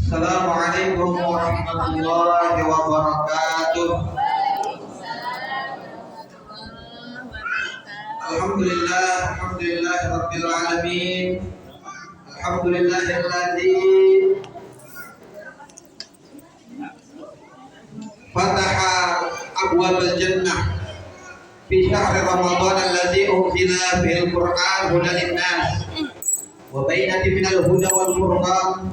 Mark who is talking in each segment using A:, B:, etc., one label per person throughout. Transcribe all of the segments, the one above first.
A: Assalamualaikum warahmatullahi wabarakatuh. Alhamdulillah rabbil alamin. Alhamdulillahilladzi fataha abwabal jannah fi syahri Ramadan alladzi unzila fihil Qur'an hudan linnas wa bayyinatin minal huda wal furqan.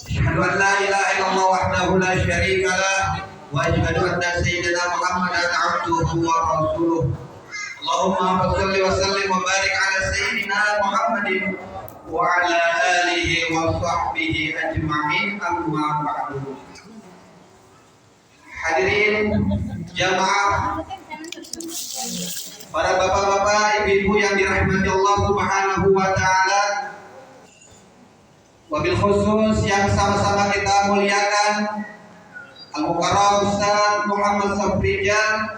A: Asyhadu an la ilaha illallah wahdahu la syarika lah wa asyhadu anna sayyidina Muhammadan abduhu wa rasuluh. Allahumma shalli wa sallim wa barik ala sayyidina Muhammadin wa ala alihi wa sahbihi ajma'in, amma ba'du. Hadirin jamaah, para bapak-bapak, ibu-ibu yang dirahmati Allah Subhanahu wa taala, wabil khusus yang sama-sama kita muliakan Al-Mukarram Ustaz Muhammad Safrijan,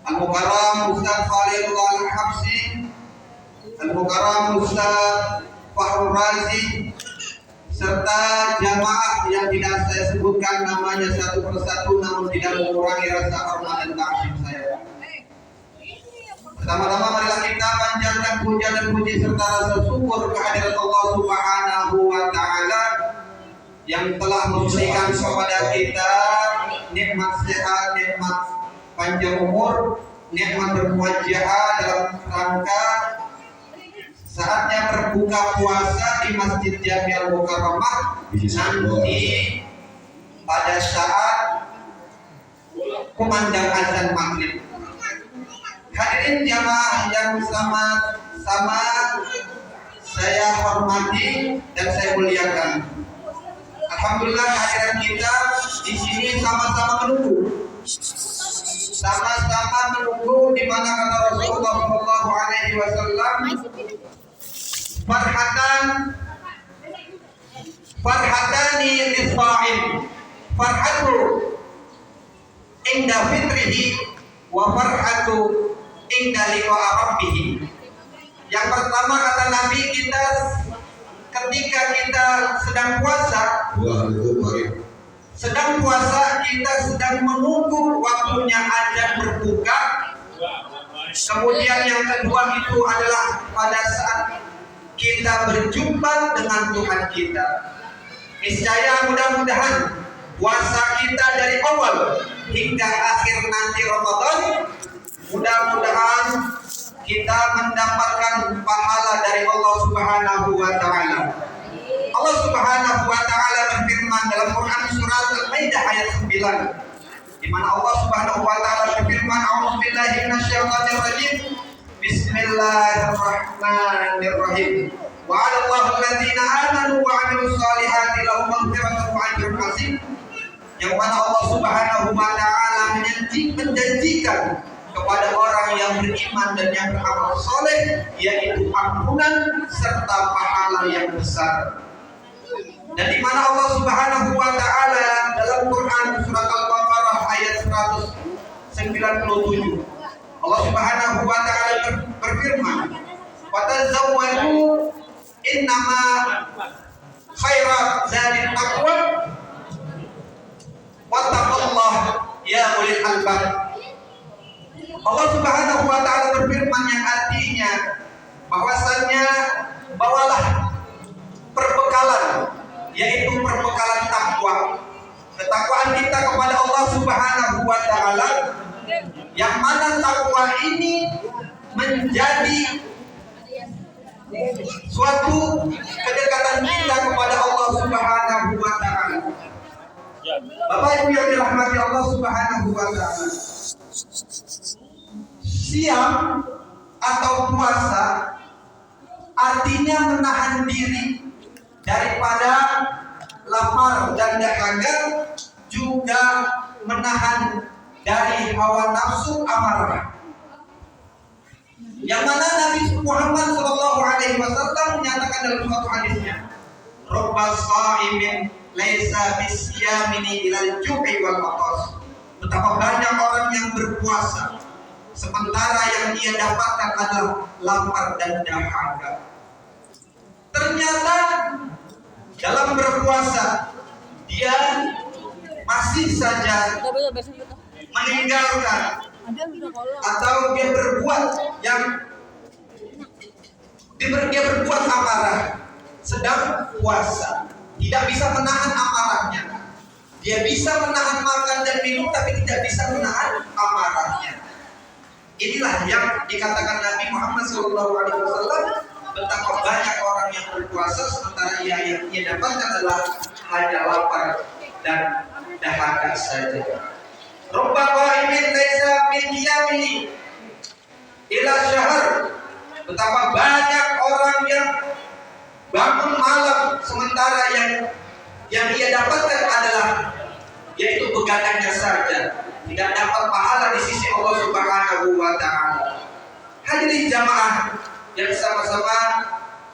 A: Al-Mukarram Ustaz Khalilullah Al-Habsi, Al-Mukarram Ustaz Fahrul Razi, serta jamaah yang tidak saya sebutkan namanya satu persatu namun tidak mengurangi rasa hormat dan takzim saya. Pertama-tama marilah kita panjatkan puja dan puji serta rasa syukur kehadirat Allah Subhanahu wa taala yang telah memberikan kepada kita nikmat sehat, nikmat panjang umur, nikmat bermuajahah dalam rangka saatnya berbuka puasa di Masjid Jami'al Mukarramah nanti pada saat kumandang azan maghrib. Hadirin jamaah yang sama-sama saya hormati dan saya muliakan. Alhamdulillah kehadiran kita di sini sama-sama menunggu. Sama-sama menunggu di mana kata Rasulullah sallallahu alaihi wasallam, farhatani lis-sha'im, farhatu inda fitrihi wa farhatu inda liqa'a rabbih. Yang pertama kata Nabi kita ketika kita sedang puasa, kita sedang menunggu waktunya azan berbuka. Kemudian yang kedua itu adalah pada saat kita berjumpa dengan Tuhan kita. Niscaya mudah-mudahan puasa kita dari awal hingga akhir nanti Ramadan, mudah-mudahan kita mendapatkan pahala dari Allah Subhanahu wa taala. Allah Subhanahu wa taala berfirman dalam Quran surat Al-Maidah ayat 9, di mana Allah Subhanahu wa taala berfirman, a'udzubillahi minasyaitonir rajim, bismillahirrahmanirrahim. Wa 'alallahil ladzina amanu wa 'amilus shalihati lahum maghfiratun wa ajrun 'azim. Yang mana Allah Subhanahu wa taala menjanjikan kepada orang yang beriman dan yang beramal soleh yaitu ampunan serta pahala yang besar. Dan di mana Allah Subhanahu wa taala dalam Quran surat Al-Baqarah ayat 197, Allah Subhanahu wa taala berfirman, "Watazawwadu innama khairat zadit taqwa wattaqullah ya ulil albab." Allah Subhanahu wa taala berfirman yang artinya bahwasanya bawalah perbekalan, yaitu perbekalan takwa, ketakwaan kita kepada Allah Subhanahu wa taala, yang mana takwa ini menjadi suatu kedekatan kita kepada Allah Subhanahu wa taala. Bapak Ibu yang dirahmati Allah Subhanahu wa taala, siam atau puasa artinya menahan diri daripada lapar dan dahaga, juga menahan dari hawa nafsu amarah. Yang mana Nabi Muhammad SAW menyatakan dalam suatu hadisnya, "Rabbas sha'imin laisa bisyamini ilal ju'i wal atas." Betapa banyak orang yang berpuasa sementara yang dia dapatkan adalah lapar dan dahaga. Ternyata dalam berpuasa dia masih saja meninggalkan atau dia berbuat dia berbuat amarah sedang puasa, tidak bisa menahan amarahnya. Dia bisa menahan makan dan minum, tapi tidak bisa menahan amarahnya. Inilah yang dikatakan Nabi Muhammad SAW, betapa banyak orang yang berpuasa sementara yang ia dapatkan adalah hanya lapar dan dahaga saja. Rubba qaimin laisa min qiyamihi ila syahr. Betapa banyak orang yang bangun malam sementara yang ia dapatkan adalah yaitu begadangnya saja, tidak dapat pahala di sisi Allah Subhanahu wa taala. Hadirin jamaah yang sama-sama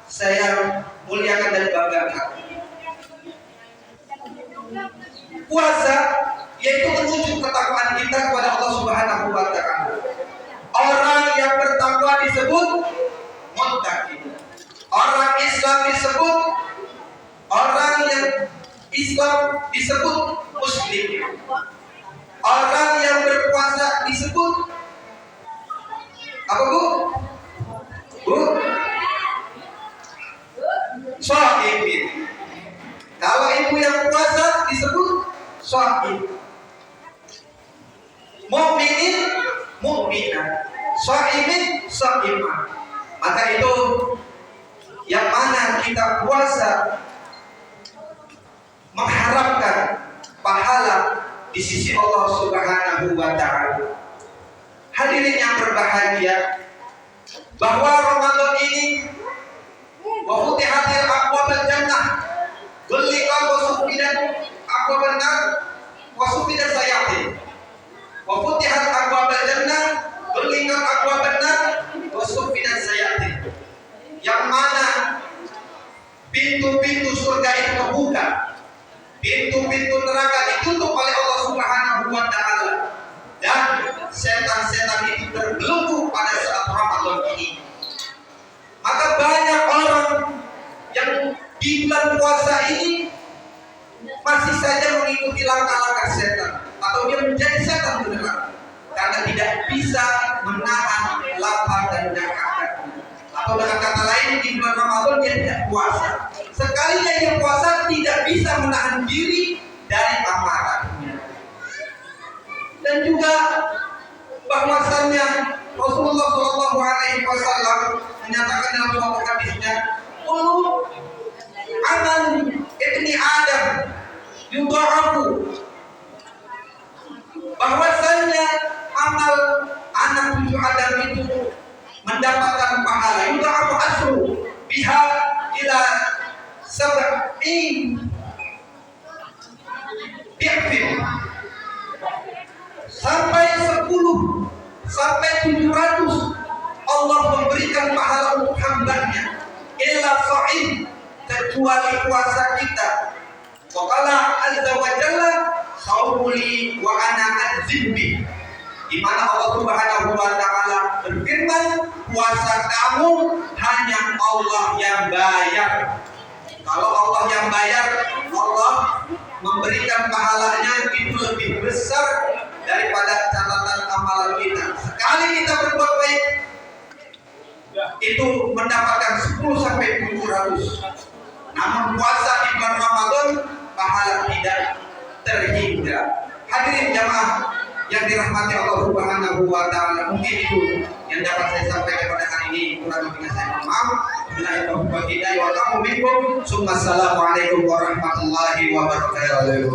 A: saya muliakan dan banggakan. Puasa yaitu menuju ketakwaan kita kepada Allah Subhanahu wa taala. Orang yang bertakwa disebut muttaqi. Orang Islam disebut muslim. Orang yang berpuasa disebut apa, Bu? Shaimin. Kalau ibu yang puasa disebut shaim. Mukminin, mukminah. Shaimin, shaimah. Maka itu yang mana kita puasa mengharapkan pahala di sisi Allah Subhanahu wa taala. Hadirin yang berbahagia, bahwa Ramadan ini wa futihatil abwabul jannah, ghulliqat wa sufidat abwabun nar wa sufidat sayatin. Wa futihat abwabul jannah, ghulliqat abwabun nar wa sufidat sayatin. Yang mana pintu-pintu surga itu terbuka, pintu-pintu neraka ditutup oleh Allah Subhanahu wa taala, dan setan-setan itu terbelenggu pada saat Ramadan ini. Maka banyak orang yang di bulan puasa ini masih saja mengikuti langkah-langkah setan, atau dia menjadi setan beneran karena tidak bisa menahan lapar dan dahaga. Atau dengan kata lain, di bulan Ramadan dia tidak puasa. Sekalinya dia puasa tidak bisa menahan diri dari amarahnya. Dan juga bahwasannya Rasulullah SAW menyatakan dalam suatu hadisnya, "Qulu amal ibni Adam yudha'afu." Bahwasannya amal anak cucu Adam itu mendapatkan pahala yudha'afu asru biha ila sab'in bi'fin, sampai 10 sampai 700 Allah memberikan pahala untuk hambanya, illa sha'im, kecuali puasa kita. Wa qala azza wa jalla saumuli wa ana adzibbi, di mana Allah Subhanahu wa taala berfirman, puasa kamu hanya Allah yang bayar. Kalau Allah yang bayar, Allah memberikan pahalanya itu lebih besar daripada catatan amalan kita. Sekali kita berbuat baik, itu mendapatkan 10 sampai 700. Namun puasa di bulan Ramadan pahala tidak terhingga. Hadirin jamaah yang dirahmati Allah Subhanahu wa taala, mungkin itu yang dapat saya sampaikan pada hari ini. Kurang lebihnya saya mohon maaf. Assalamualaikum warahmatullahi wabarakatuh.